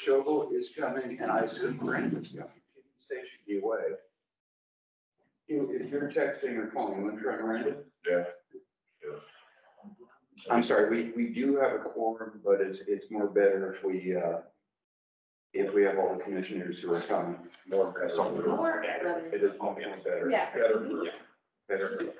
Shovel is coming, and I assume Brandon's coming. Station be away. If you're texting or calling, want to try Miranda? Yeah. I'm sorry, we do have a quorum, but it's more better if we have all the commissioners who are coming. More better. More better. It is more better. Yeah. Better.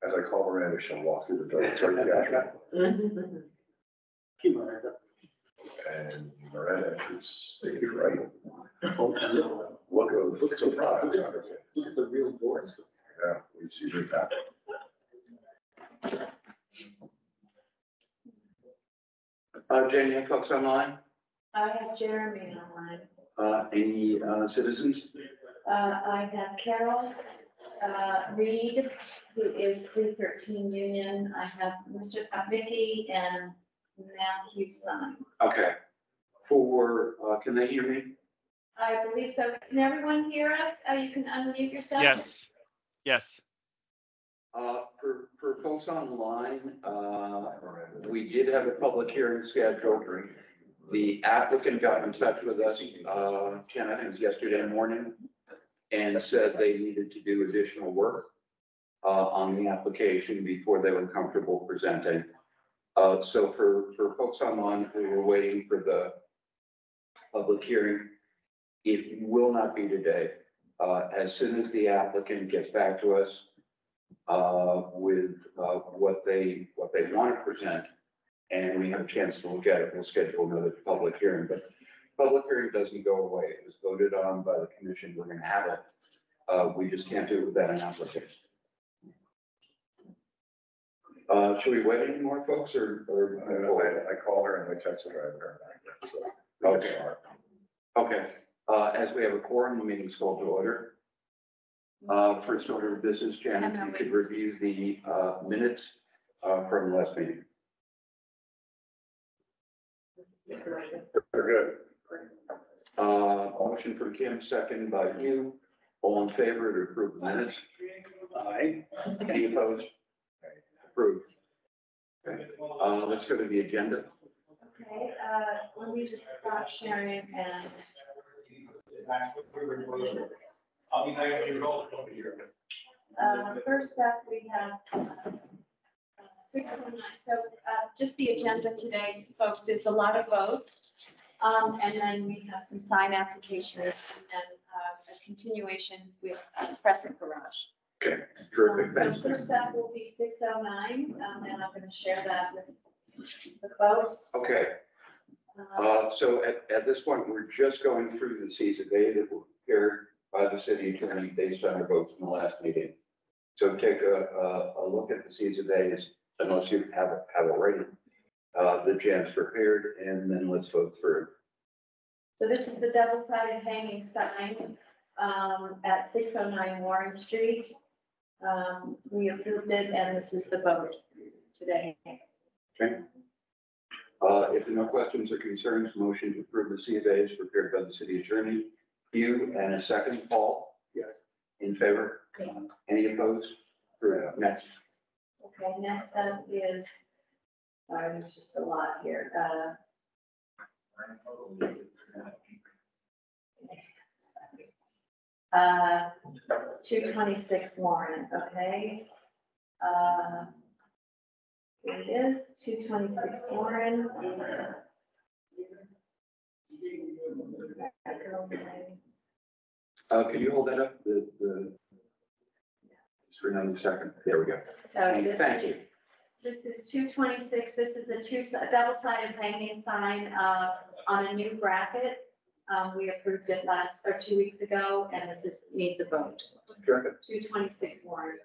As I call Miranda, she'll walk through the door. It's already casual. Keep Miranda. And Miranda is right. Oh, Look at surprise. look at the real doors. Yeah, we see her back. Jane, you folks online? I have Jeremy online. Any citizens? I have Carol Reed, who is 313 Union. I have Mr. Pavicki and Matthew Simon. Okay. Can they hear me? I believe so. Can everyone hear us? You can unmute yourself. Yes, yes. For folks online, we did have a public hearing scheduled. The applicant got in touch with us, Ken, I think it was yesterday morning, and said they needed to do additional work on the application before they were comfortable presenting. So for folks online who were waiting for the public hearing, it will not be today. As soon as the applicant gets back to us with what they want to present, and we have a chance to look at it, we'll schedule another public hearing. But public hearing doesn't go away. It was voted on by the commission. We're going to have it. We just can't do it without an applicant. Should we wait any more, folks, or? I call her and I text her. Okay. Okay. As we have a quorum, the meeting's called to order. First order of business, Janet, you could review the minutes from last meeting. They're good. Motion from Kim, second by you. All in favor to approve the minutes? Aye. Any opposed? Approved. Okay. Let's go to the agenda. Okay, let me just stop sharing and. First up, we have 609. So just the agenda today, folks, is a lot of votes. And then we have some sign applications and then a continuation with Crescent Garage. Okay, terrific. So Thanks. first up will be 609, and I'm going to share that with the folks. Okay. So at this point, we're just going through the Cs of A that were prepared by the city attorney based on our votes in the last meeting. So take a look at the Cs of A's, unless you have already, the Jan's prepared, and then let's vote through. So this is the double-sided hanging sign at 609 Warren Street. We approved it, and this is the vote today. Okay. If there are no questions or concerns, motion to approve the C of A is prepared by the city attorney. You and a second, Paul? Yes. In favor? Okay. Any opposed? Next. Okay, next up is, sorry, there's just a lot here. 226 Warren, okay? Here it is, 226 Warren. Can you hold that up? Just for another second. There we go. So Thank you. this is 226. This is a double-sided hanging sign on a new bracket. We approved it 2 weeks ago, and this needs a vote. Terrific. 226 Warren.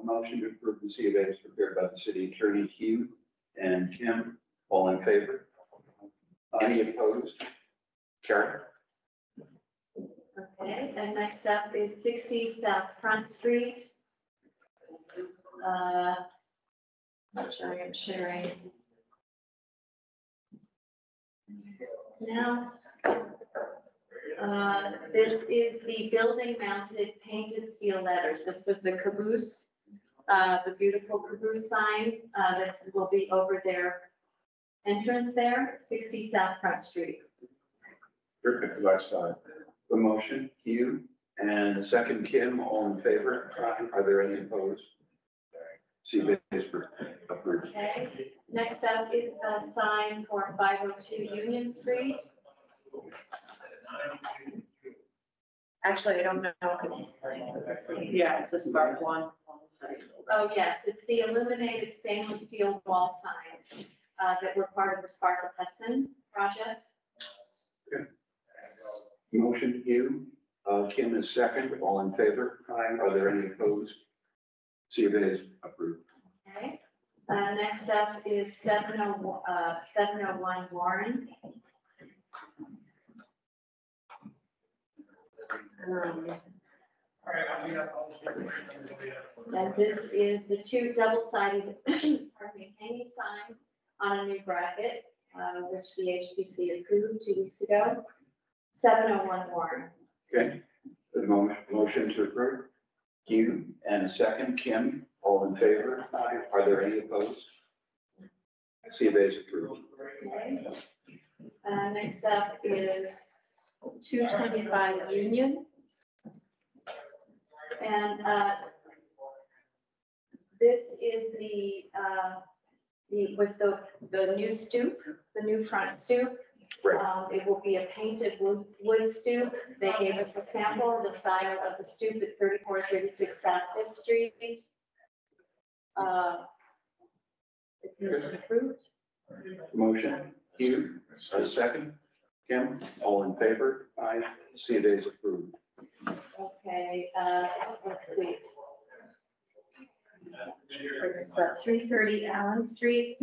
Motion to approve the C of A is prepared by the city attorney, Hugh and Kim. All in favor? Any opposed? Karen? Okay, and next up is 60 South Front Street. Not sure I'm sharing. Now, This is the building mounted painted steel letters. This was the caboose, the beautiful caboose sign, that will be over their entrance there, 60 South Front Street. Perfect, last time. The motion, Hugh, and the second, Kim, all in favor? Are there any opposed? CBA is approved. Okay, next up is a sign for 502 Union Street. Actually, I don't know if it's. Yeah, the spark one. Oh, yes, it's the illuminated stainless steel wall signs that were part of the Sparkle Hudson project. Motion, Hugh, Kim is second, all in favor? Are there any opposed? CBA is approved. Okay, next up is 701 Warren. And this is the two double-sided, pardon me, hanging sign on a new bracket, which the HPC approved 2 weeks ago. 701 Warren. Okay, the motion to approve, Hugh, and a second, Kim, all in favor? Are there any opposed? CBA is approved. Okay. Next up is 225 Union. And this is the new stoop, the new front stoop. Right. It will be a painted wood stoop. They gave us a sample of the style of the stoop at 3436 South Fifth Street. It's approved. Motion, Hugh, a second, Kim, all in favor? Aye. CBA is approved. Okay, let's see. It's 330 Allen Street.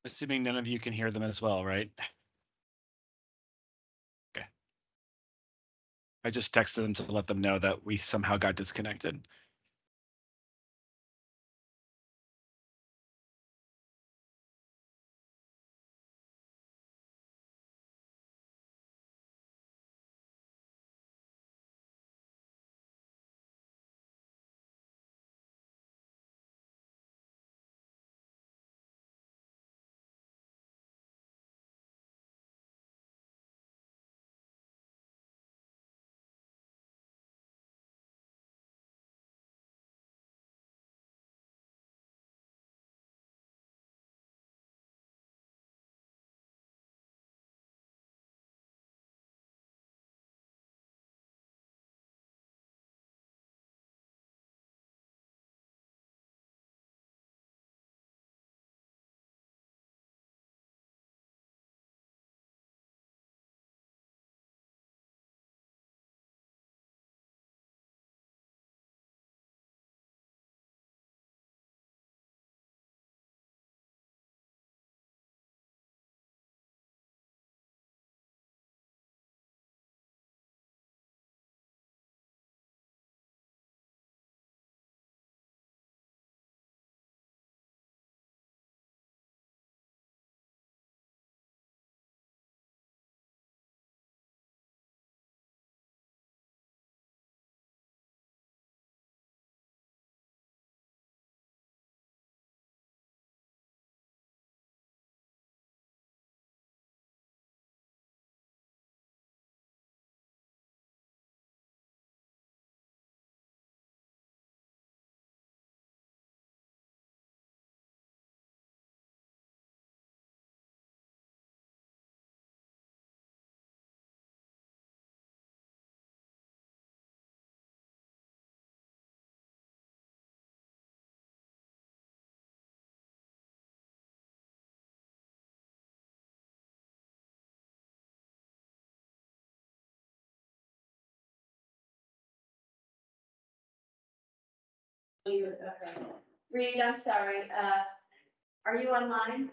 Assuming none of you can hear them as well, right? Okay. I just texted them to let them know that we somehow got disconnected. Okay. Reed, I'm sorry, are you online?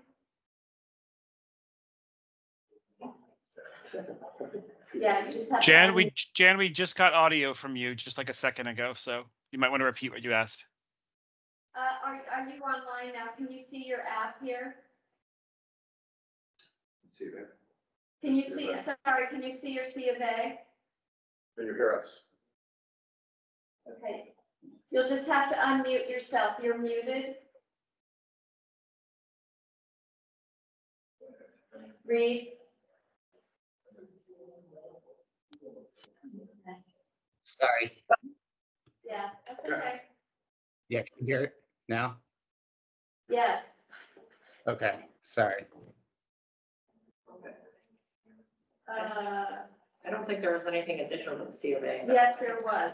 Yeah, you just have. to Jan, we just got audio from you just like a second ago, so you might want to repeat what you asked. Are you online now? Can you see your app here? See that? Can you see, sorry, can you see your C of A? Can you hear us? Okay. You'll just have to unmute yourself. You're muted. Reed? Sorry. Yeah, that's okay. Yeah, can you hear it now? Yes. Okay, sorry. I don't think there was anything additional to the C of A. Yes, there was.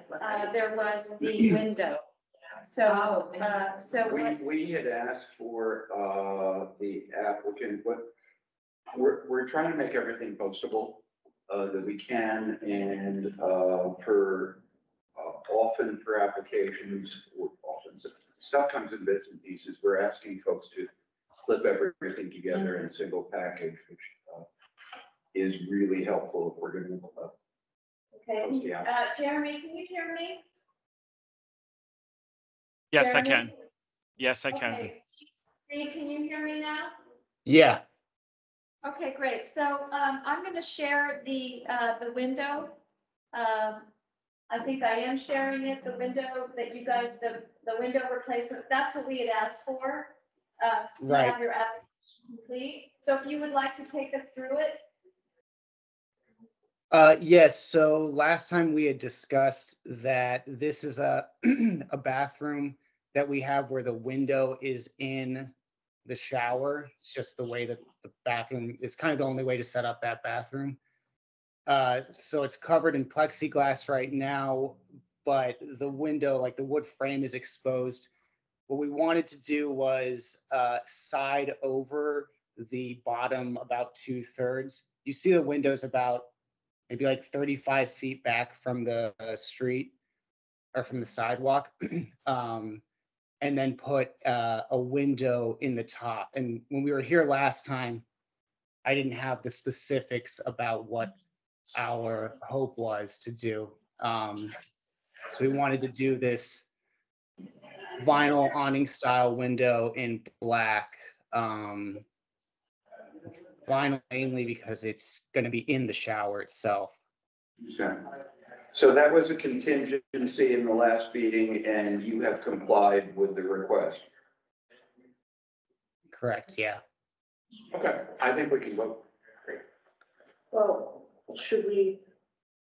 There was the window. So, We had asked for, the applicant, but we're trying to make everything postable, that we can, and, often for applications, or often, stuff comes in bits and pieces, we're asking folks to clip everything together in a single package, which, is really helpful if we're gonna, okay, Yeah. Jeremy, can you hear me? Yes, I Jeremy? can. Yes, I can. Okay. Reed, can you hear me now? Yeah, Okay, great. So I'm going to share the window. I think I am sharing it, the window that you guys, the window replacement, that's what we had asked for. To Right. have your application complete. So if you would like to take us through it. yes, so last time we had discussed that this is a, a bathroom that we have where the window is in the shower. It's just the way that the bathroom is kind of the only way to set up that bathroom. So it's covered in plexiglass right now, but the window, like the wood frame, is exposed. What we wanted to do was side over the bottom about 2/3. You see the windows about maybe like 35 feet back from the street or from the sidewalk. And then put a window in the top. And when we were here last time, I didn't have the specifics about what our hope was to do. So we wanted to do this vinyl awning style window in black. Vinyl mainly because it's going to be in the shower itself. So that was a contingency in the last meeting, and you have complied with the request. Correct, yeah. Okay, I think we can vote. Well, should we,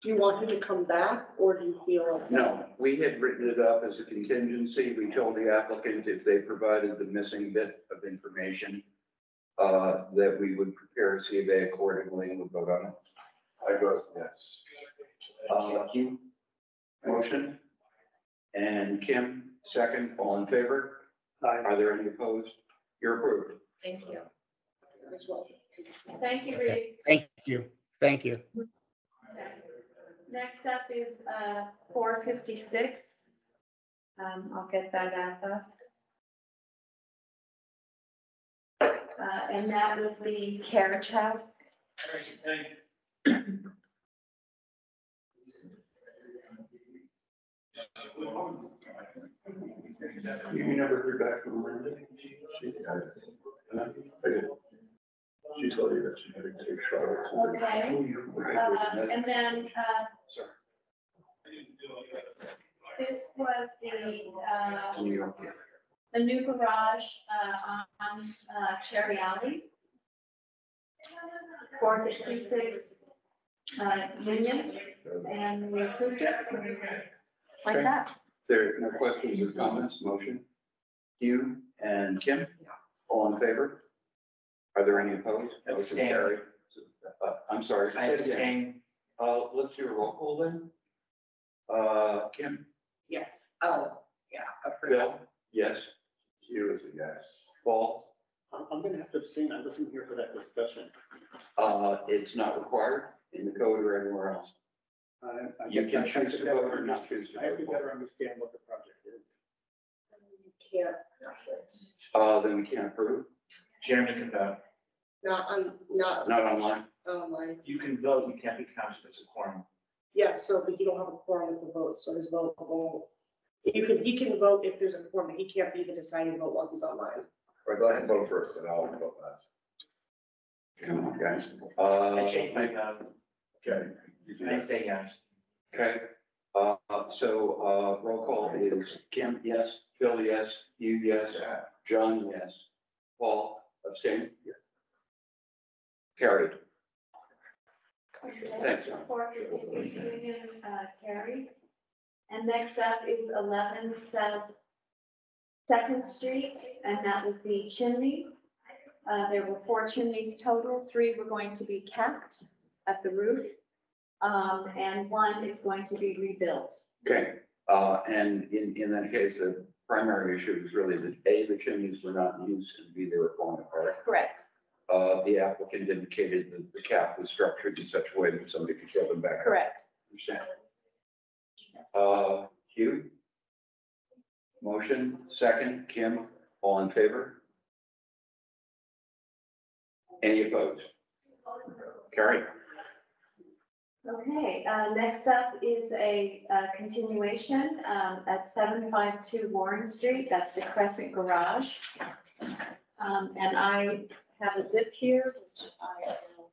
do you want him to come back or do you feel? No, we had written it up as a contingency. We told the applicant if they provided the missing bit of information, that we would prepare a CBA accordingly and would vote on it. I vote yes. Hugh, motion, and Kim, second, all in favor? Are there any opposed? You're approved. Thank you. Thank you, Reed. Thank you. Thank you. Okay. Next up is 456. I'll get that up. And that was the carriage house. You never heard back from Linda? She told you that she had to take Charlotte. Okay. And then Sorry. this was the new garage on Cherry Alley. 456 Union, and we approved it like Okay. that. There are no questions or comments, motion? Hugh and Kim, all in favor? Are there any opposed? Motion Abstain. carried. I'm sorry. I abstain. Let's do a roll call then. Kim, Yes. Oh, yeah. approved. Bill, yes. Hugh is a yes. Paul, I'm gonna have to abstain. I wasn't here for that discussion. it's not required in the code or anywhere else. I You guess can I have choose to better vote or not understand- choose to I have to vote. better understand what the project is. can't pass it. Then we can't approve, Jeremy can vote. Not not online. online. You can vote, you can't be counted as a quorum. Yeah, so, but you don't have a quorum with the vote, so his vote won't. He can vote if there's a quorum, but he can't be the deciding vote while he's online. All right, go ahead and vote first, and I'll vote last. Come on, guys. I changed my vote. Okay. You can- I say yes. Okay, so, roll call is Kim, yes, Phil, yes, you, yes, John, yes, Paul, abstain? Yes. Carried. Thanks, John. 456 Union, carried. And next up is 11 South Second Street, and that was the chimneys. There were 4 chimneys total. 3 were going to be kept at the roof, and 1 is going to be rebuilt. Okay, and in that case, the primary issue is really that A, the chimneys were not used, and B, they were falling apart. Correct. The applicant indicated that the cap was structured in such a way that somebody could build them back. up. Correct. Understand? Hugh? Motion, second, Kim, all in favor? Any opposed? Carried. Okay, next up is a continuation at 752 Warren Street. That's the Crescent Garage. And I have a zip here, which I will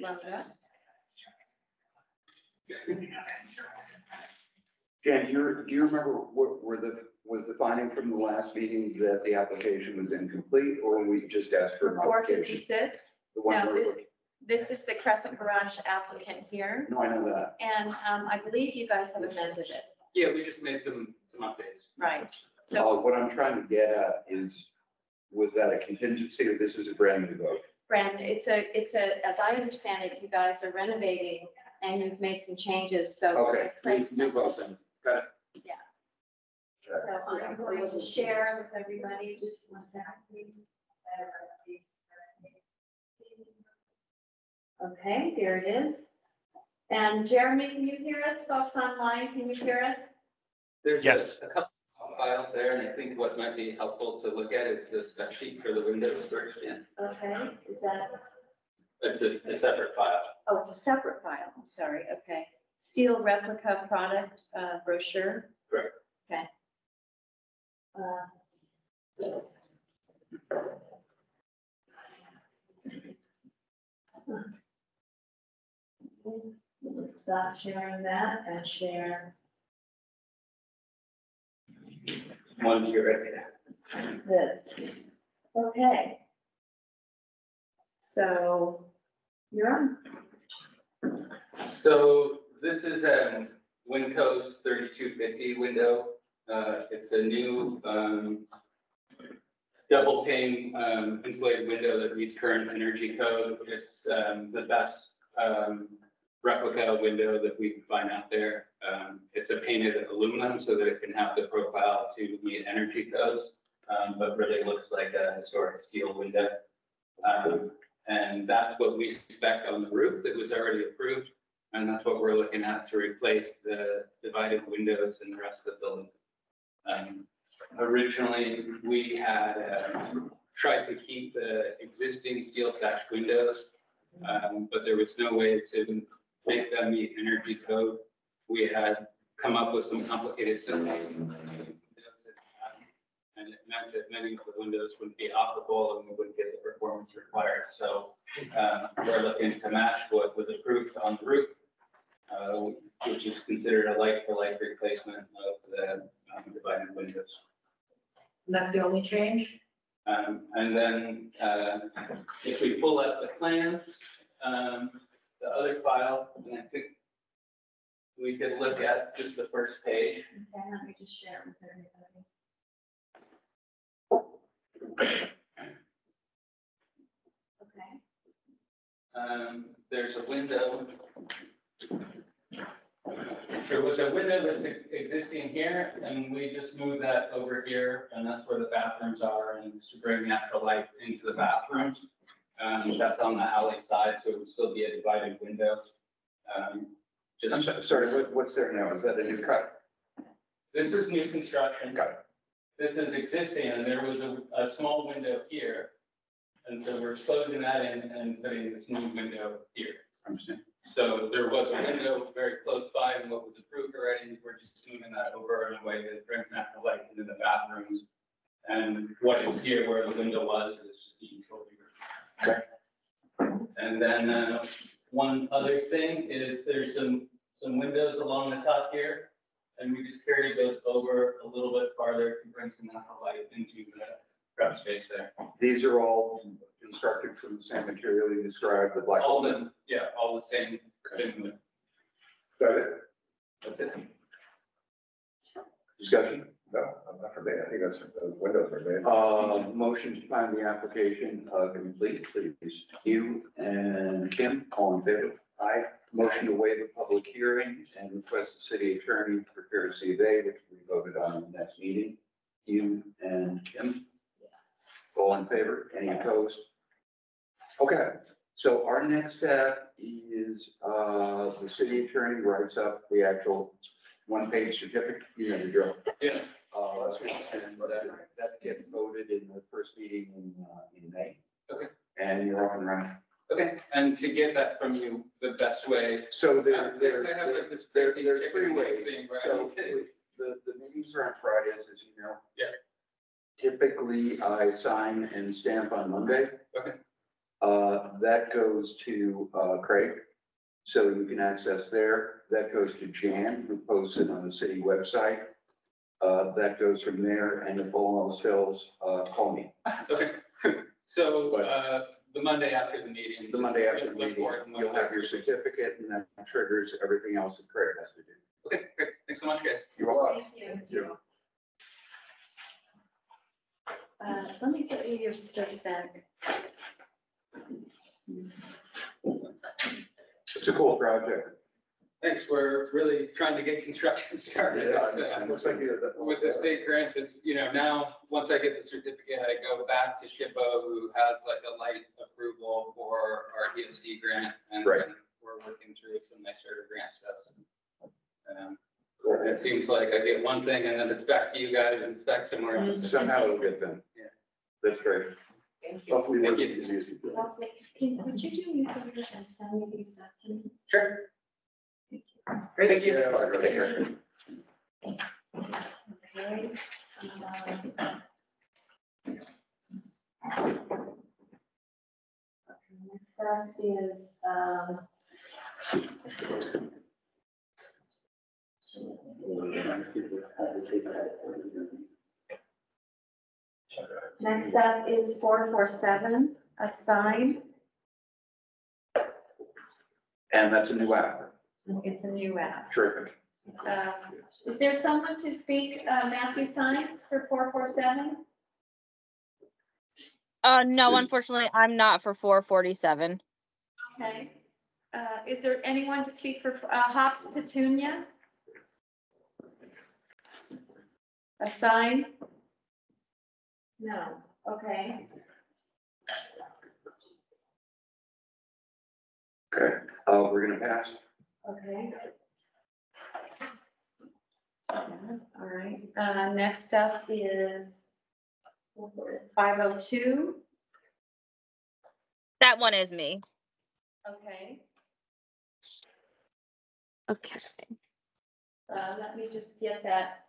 load up. Jan, do you remember what was the finding from the last meeting that the application was incomplete, or we just asked for a modification? 456. The one No, we're looking- This is the Crescent Garage applicant here, No, I know that. and I believe you guys have amended it, Yeah, we just made some updates. right? So What I'm trying to get at is, was that a contingency or this is a brand new vote? Brandon, it's a, as I understand it, you guys are renovating and you've made some changes, so. Okay, new vote then. Got it. Yeah. So I'm going to share with everybody, just 1 second, please. Okay, there it is. And Jeremy, can you hear us? Folks online, can you hear us? There's Yes. a couple of files there, and I think what might be helpful to look at is the spec sheet for the Windows version. Okay, is that, It's a separate file. oh, it's a separate file, I'm sorry, okay. Steel replica product brochure. Correct. Okay. Let's stop sharing that and share One here right there. this. Okay. So you're on. So this is Winco's 3250 window. It's a new double pane insulated window that meets current energy code. It's the best replica window that we can find out there. It's a painted aluminum so that it can have the profile to meet energy codes, but really looks like a historic steel window. And that's what we spec on the roof that was already approved. And that's what we're looking at to replace the divided windows in the rest of the building. Originally, we had tried to keep the existing steel sash windows, but there was no way to make them meet energy code. We had come up with some complicated systems. And it meant that many of the windows wouldn't be operable and we wouldn't get the performance required. So we're looking to match what was approved on the roof, which is considered a like-for-like replacement of the divided windows. And that's the only change? And then if we pull up the plans, the other file, and I think we could look at just the first page. Okay, let me just share it with everybody. Okay. There's a window. There was a window that's existing here, and we just moved that over here, and that's where the bathrooms are, and it's to bring natural light into the bathrooms. That's on the alley side, so it would still be a divided window. I'm Just, sorry, what's there now? Is that a new cut? this is new construction. Got it. this is existing and there was a small window here. And so we're closing that in and putting this new window here. Understand? So there was a window very close by and what was approved already. We're just moving that over in a way that brings natural light into the bathrooms. And what is here where the window was is just the utility room. And then one other thing is there's some windows along the top here. And we just carried those over a little bit farther to bring some natural light into the prep space there. These are all constructed from the same material you described, the black. All the, yeah, all the same. thing. Got it? That's it. Discussion? No, I'm not for me. I think that's, the windows are made. Motion to find the application complete, please. You and Kim, all in favor? Aye. Motion to waive a public hearing and request the city attorney to prepare a CBA, which we voted on in the next meeting. You and Kim? All in favor? Any opposed? Okay, so our next step is, the city attorney writes up the actual one-page certificate, you know, the drill. Yeah. And that gets voted in the first meeting in May. Okay. And you're up and running. Okay, and to get that from you the best way. So I have like this there's crazy three chicken ways. thing where I So need to- the meetings are on Fridays, as you know. Yeah. Typically, I sign and stamp on Monday. Okay. That goes to Craig, so you can access there. That goes to Jan, who posts it on the city website. That goes from there, and if all else fails, call me. Okay, so, But- the Monday after the meeting. The Monday after the look meeting, for it and you'll have your certificate, and that triggers everything else that Craig has to do. Okay, great, thanks so much, guys. You're welcome. Thank you. Let me get you your stuff back. It's a cool project. Thanks, we're really trying to get construction started. It's, Looks like you're. With the state grants, it's, you know, now, once I get the certificate, I go back to SHPO, who has like a light approval for our ESD grant. And Right. we're working through some NYSERDA grant stuff. It seems like I get one thing and then it's back to you guys and it's back somewhere else. Somehow it'll get done. Yeah. That's great. Thank you. Hopefully we're Thank the you. easiest to do. Lovely. Would you do me a favor and send me these documents? Sure. Great. Thank you. Take care. Okay. Next up is, next up is 447, a sign. And that's a new app. It's a new app. Terrific. Is there someone to speak, Matthew Signs for 447? No, unfortunately, I'm not for 447. Okay. Is there anyone to speak for Hops Petunia? A sign? No, okay. Okay, we're gonna pass. Okay. All right, next up is 502. That one is me. Okay, Okay. let me just get that.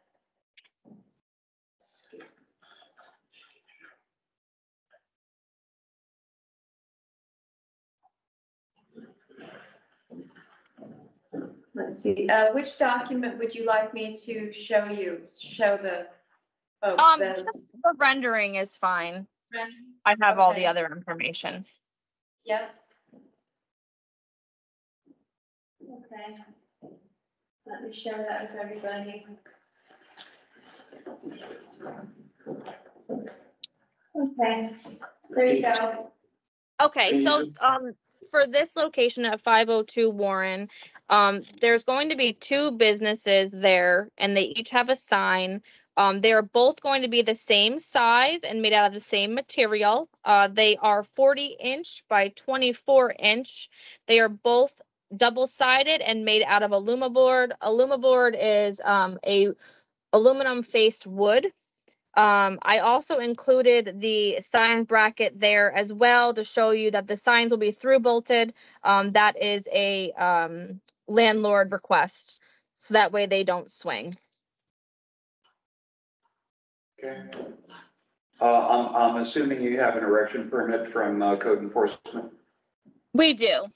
Let's see, which document would you like me to show you, show the folks? Just the rendering is fine. Ren- I have all the Okay. other information. Yep. Okay. Let me share that with everybody. Okay, there you go. Okay, so for this location at 502 Warren, there's going to be two businesses there and they each have a sign. They're both going to be the same size and made out of the same material. They are 40-inch by 24-inch. They are both double-sided and made out of alumaboard. Alumaboard is a aluminum faced wood. I also included the sign bracket there as well to show you that the signs will be through bolted. That is a landlord request, so that way they don't swing. Okay. I'm assuming you have an erection permit from code enforcement? We do.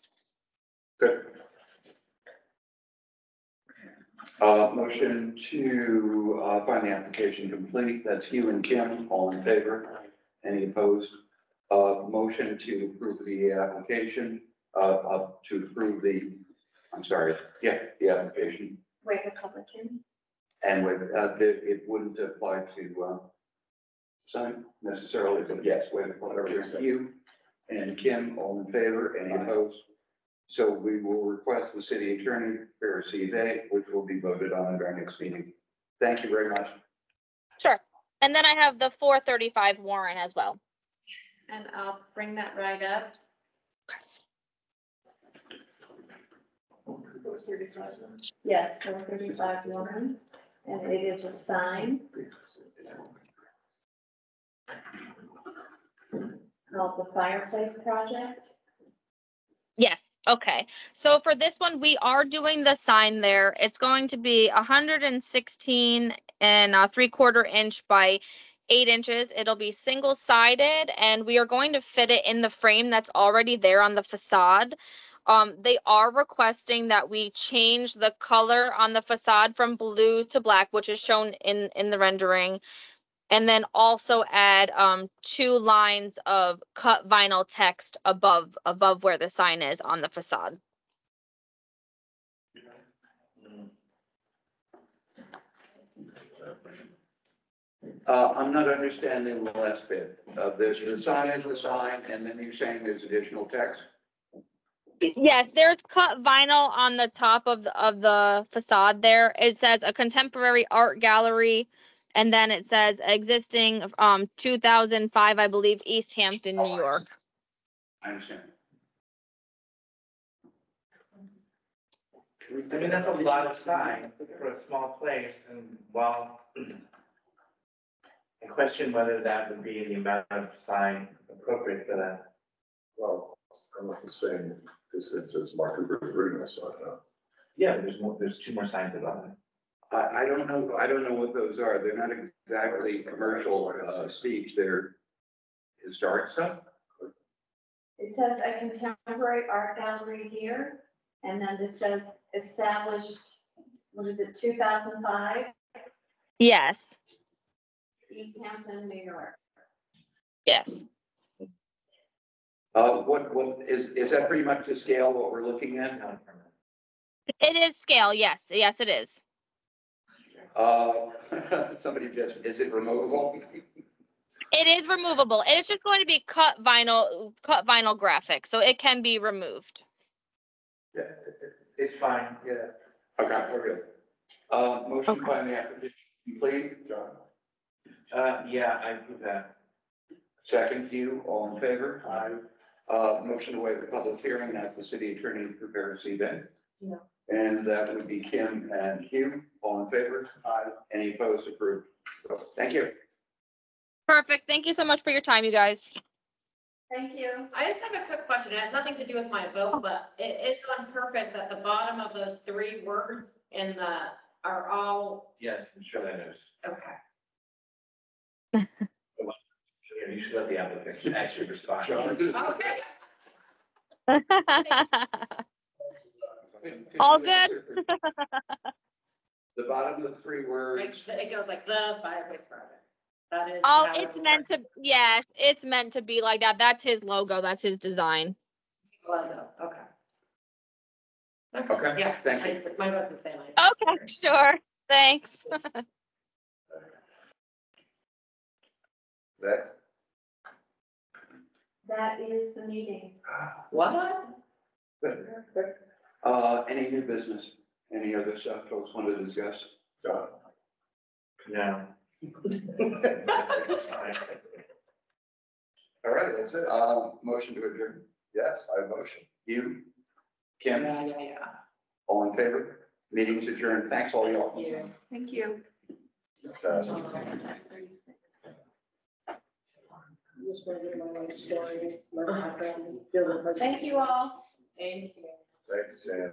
Good. Motion to find the application complete. That's Hugh and Kim. All in favor? Any opposed? Motion to approve the application, to approve the, I'm sorry, yeah, the application. Wait, the public hearing? And with, it wouldn't apply to sign necessarily, but yes, with whatever you and Kim, all in favor, any opposed? So we will request the city attorney prepare a CVA, which will be voted on at our next meeting. Thank you very much. Sure. And then I have the 435 Warren as well. And I'll bring that right up. Yes, 435 Warren, and it is a sign called the Fireplace Project. Yes. Okay. So for this one, we are doing the sign there. It's going to be 116 and 3/4 inch by 8 inches. It'll be single sided, and we are going to fit it in the frame that's already there on the facade. They are requesting that we change the color on the facade from blue to black, which is shown in the rendering. And then also add 2 lines of cut vinyl text above where the sign is on the facade. I'm not understanding the last bit. There's the sign is the sign, and then you're saying there's additional text? Yes, there's cut vinyl on the top of the facade there. It says a contemporary art gallery, and then it says existing 2005, I believe, East Hampton, New York. I understand. I mean, that's a lot of sign for a small place, and well, I question whether that would be the amount of sign appropriate for that. Well, I'm not saying, because it says Mark Cooper's original sign, huh? Yeah, there's 2 more signs above it. I don't know what those are. They're not exactly commercial speech. They're historic stuff. It says a contemporary art gallery here, and then this says established, what is it, 2005, Yes. East Hampton, New York. Yes. What is that pretty much the scale what we're looking at? It is scale. Yes. Yes, it is. Somebody just, is it removable? It is removable. It's just going to be cut vinyl graphic, so it can be removed. Yeah, it's fine. Yeah. Okay, we're good. Motion Okay. by the application complete, John. Yeah, I do that. Second, you, all in favor? Aye. Motion to waive the public hearing, as the city attorney prepares the event. Yeah. And that would be Kim and Hugh, all in favor? Aye. Any opposed? Approved. Thank you. Perfect. Thank you so much for your time, you guys. Thank you. I just have a quick question. It has nothing to do with my vote, but it is on purpose that the bottom of those 3 words in the are all, Yes, I'm sure that is. okay. Yeah, you should let the applicant actually respond. Okay. All good. The bottom of the 3 words. It goes like the fireplace project. That is. Oh, how it's it meant works. to, yes, it's meant to be like that. That's his logo. That's his design. Logo, okay. Okay, Yeah. thank you. My vote's the same. Okay, sure. Thanks. That, That is the meeting. What? Any new business? Any other stuff folks want to discuss? John, No. All right, that's it. Motion to adjourn. yes, I motion. You, Kim, Yeah. all in favor? Meeting's adjourned. Thanks all y'all. Yeah. Thank you. Fantastic. Just want to give my life story, my background, feel the. Thank you all. Thank you. Thanks, Jan.